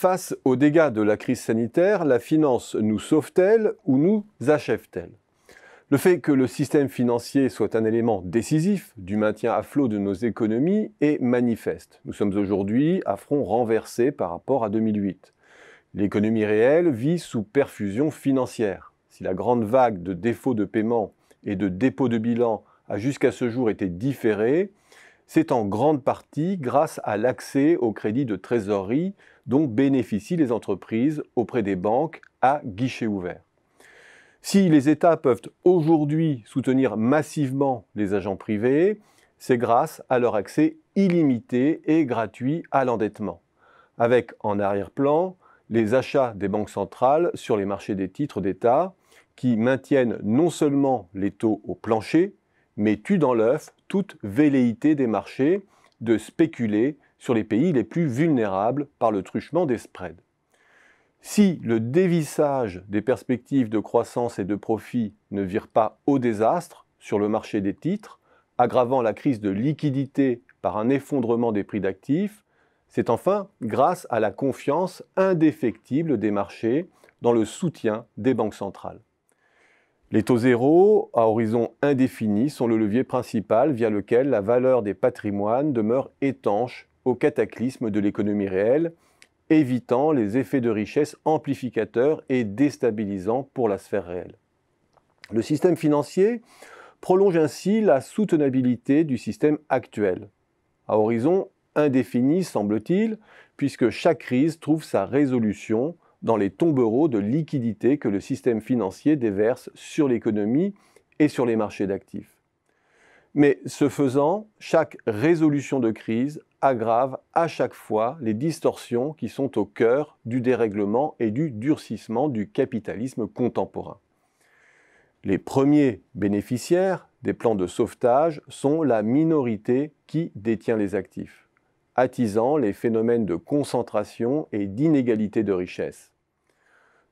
Face aux dégâts de la crise sanitaire, la finance nous sauve-t-elle ou nous achève-t-elle? Le fait que le système financier soit un élément décisif du maintien à flot de nos économies est manifeste. Nous sommes aujourd'hui à front renversé par rapport à 2008. L'économie réelle vit sous perfusion financière. Si la grande vague de défauts de paiement et de dépôt de bilan a jusqu'à ce jour été différée, c'est en grande partie grâce à l'accès au crédit de trésorerie dont bénéficient les entreprises auprès des banques à guichet ouvert. Si les États peuvent aujourd'hui soutenir massivement les agents privés, c'est grâce à leur accès illimité et gratuit à l'endettement, avec en arrière-plan les achats des banques centrales sur les marchés des titres d'État qui maintiennent non seulement les taux au plancher, mais tuent dans l'œuf toute velléité des marchés de spéculer sur les pays les plus vulnérables par le truchement des spreads. Si le dévissage des perspectives de croissance et de profit ne vire pas au désastre sur le marché des titres, aggravant la crise de liquidité par un effondrement des prix d'actifs, c'est enfin grâce à la confiance indéfectible des marchés dans le soutien des banques centrales. Les taux zéro à horizon indéfini sont le levier principal via lequel la valeur des patrimoines demeure étanche au cataclysme de l'économie réelle, évitant les effets de richesse amplificateurs et déstabilisants pour la sphère réelle. Le système financier prolonge ainsi la soutenabilité du système actuel, à horizon indéfini semble-t-il, puisque chaque crise trouve sa résolution dans les tombereaux de liquidités que le système financier déverse sur l'économie et sur les marchés d'actifs. Mais ce faisant, chaque résolution de crise aggrave à chaque fois les distorsions qui sont au cœur du dérèglement et du durcissement du capitalisme contemporain. Les premiers bénéficiaires des plans de sauvetage sont la minorité qui détient les actifs, attisant les phénomènes de concentration et d'inégalité de richesse.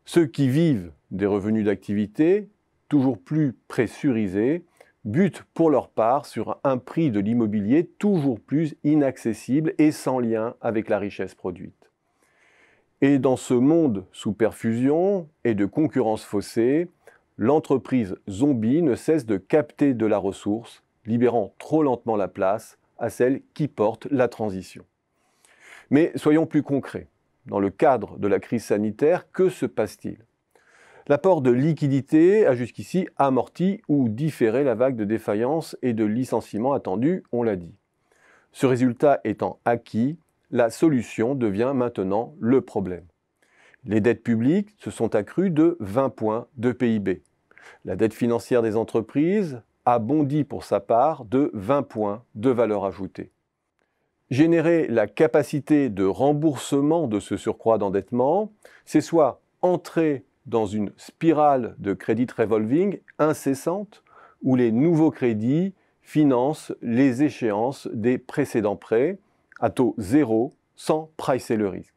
Ceux qui vivent des revenus d'activité, toujours plus pressurisés, butent pour leur part sur un prix de l'immobilier toujours plus inaccessible et sans lien avec la richesse produite. Et dans ce monde sous perfusion et de concurrence faussée, l'entreprise zombie ne cesse de capter de la ressource, libérant trop lentement la place à celle qui porte la transition. Mais soyons plus concrets. Dans le cadre de la crise sanitaire, que se passe-t-il? L'apport de liquidités a jusqu'ici amorti ou différé la vague de défaillances et de licenciements attendus, on l'a dit. Ce résultat étant acquis, la solution devient maintenant le problème. Les dettes publiques se sont accrues de 20 points de PIB. La dette financière des entreprises a bondi pour sa part de 20 points de valeur ajoutée. Générer la capacité de remboursement de ce surcroît d'endettement, c'est soit entrer dans une spirale de credit revolving incessante où les nouveaux crédits financent les échéances des précédents prêts à taux zéro sans pricer le risque.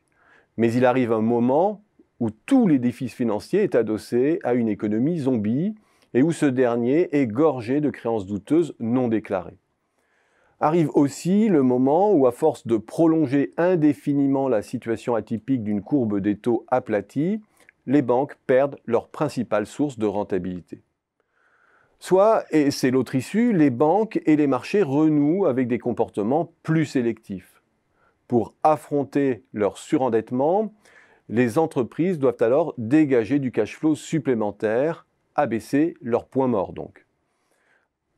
Mais il arrive un moment où tout l'édifice financier est adossé à une économie zombie et où ce dernier est gorgé de créances douteuses non déclarées. Arrive aussi le moment où, à force de prolonger indéfiniment la situation atypique d'une courbe des taux aplatie, les banques perdent leur principale source de rentabilité. Soit, et c'est l'autre issue, les banques et les marchés renouent avec des comportements plus sélectifs. Pour affronter leur surendettement, les entreprises doivent alors dégager du cash flow supplémentaire, abaisser leur point mort donc.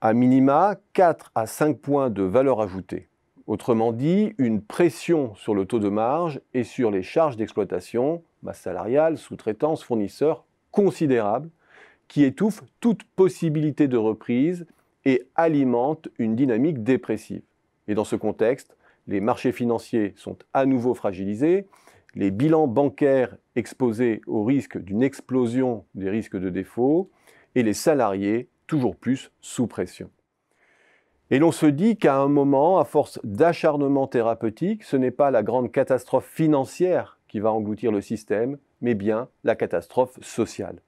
À minima, 4 à 5 points de valeur ajoutée. Autrement dit, une pression sur le taux de marge et sur les charges d'exploitation, masse salariale, sous-traitance, fournisseurs, considérable, qui étouffe toute possibilité de reprise et alimente une dynamique dépressive. Et dans ce contexte, les marchés financiers sont à nouveau fragilisés, les bilans bancaires exposés au risque d'une explosion des risques de défaut et les salariés toujours plus sous pression. Et l'on se dit qu'à un moment, à force d'acharnement thérapeutique, ce n'est pas la grande catastrophe financière qui va engloutir le système, mais bien la catastrophe sociale.